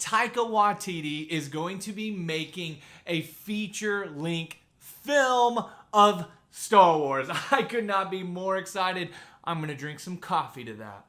Taika Waititi is going to be making a feature-length film of Star Wars. I could not be more excited. I'm going to drink some coffee to that.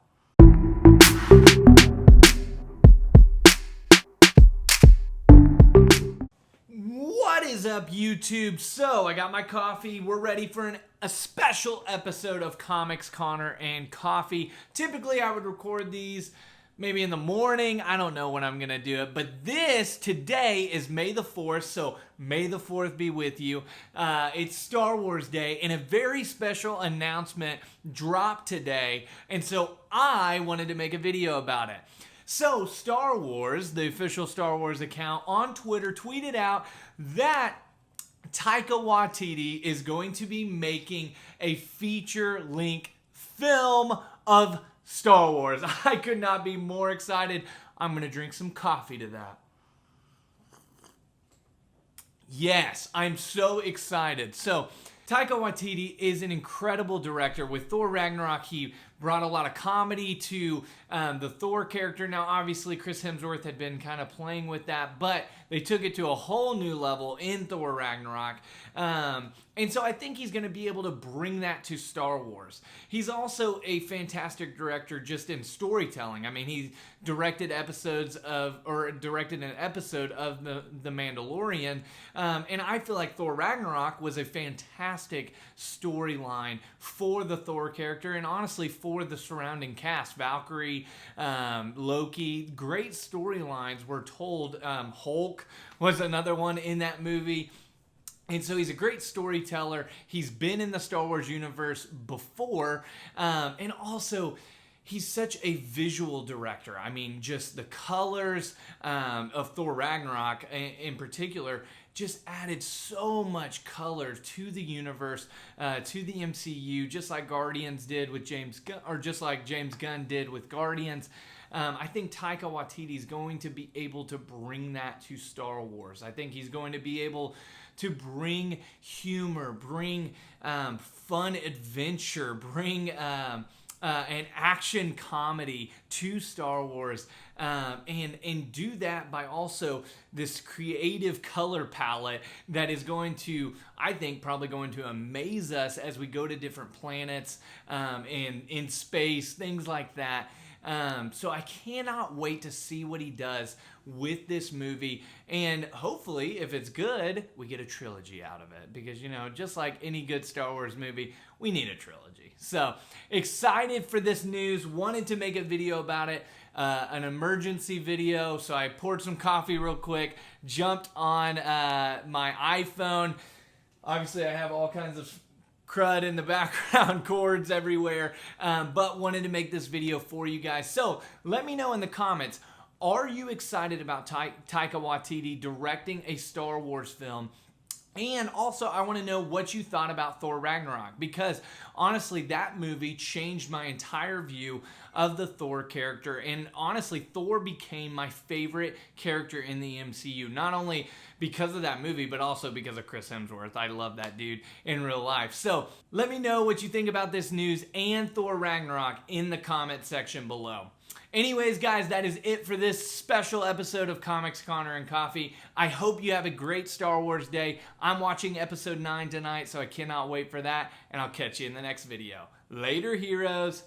What is up, YouTube? So, I got my coffee. We're ready for a special episode of Comics, Connor, and Coffee. Typically, I would record these maybe in the morning. I don't know when I'm going to do it. But today is May the 4th, so May the 4th be with you. It's Star Wars Day, and a very special announcement dropped today. And so I wanted to make a video about it. So Star Wars, the official Star Wars account on Twitter, tweeted out that Taika Waititi is going to be making a feature-length film of Star Wars. I could not be more excited. I'm going to drink some coffee to that. Yes, I'm so excited. So, Taika Waititi is an incredible director. With Thor Ragnarok, he brought a lot of comedy to the Thor character. Now, obviously, Chris Hemsworth had been kind of playing with that, but they took it to a whole new level in Thor Ragnarok. And so I think he's going to be able to bring that to Star Wars. He's also a fantastic director just in storytelling. I mean, he directed an episode of The Mandalorian. And I feel like Thor Ragnarok was a fantastic storyline for the Thor character and honestly for the surrounding cast. Valkyrie, Loki, great storylines were told. Hulk was another one in that movie. And so he's a great storyteller. He's been in the Star Wars universe before. And also, he's such a visual director. I mean, just the colors of Thor Ragnarok in particular just added so much color to the universe, to the MCU, just like Guardians did with James Gunn, or just like James Gunn did with Guardians. I think Taika Waititi is going to be able to bring that to Star Wars. I think he's going to be able to bring humor, bring fun adventure, bring an action comedy to Star Wars, and do that by also this creative color palette that is going to, I think, probably going to amaze us as we go to different planets and in space, things like that. So I cannot wait to see what he does with this movie, and hopefully, if it's good, we get a trilogy out of it, because, you know, just like any good Star Wars movie, we need a trilogy. So excited for this news, wanted to make a video about it, an emergency video, so I poured some coffee real quick, jumped on my iPhone. Obviously, I have all kinds of crud in the background, cords everywhere, but wanted to make this video for you guys. So let me know in the comments, are you excited about Taika Waititi directing a Star Wars film? And also, I want to know what you thought about Thor Ragnarok, because honestly, that movie changed my entire view of the Thor character. And honestly, Thor became my favorite character in the MCU, not only because of that movie, but also because of Chris Hemsworth. I love that dude in real life. So let me know what you think about this news and Thor Ragnarok in the comment section below. Anyways, guys, that is it for this special episode of Comics, Connor, and Coffee. I hope you have a great Star Wars day. I'm watching episode 9 tonight, so I cannot wait for that, and I'll catch you in the next video. Later, heroes.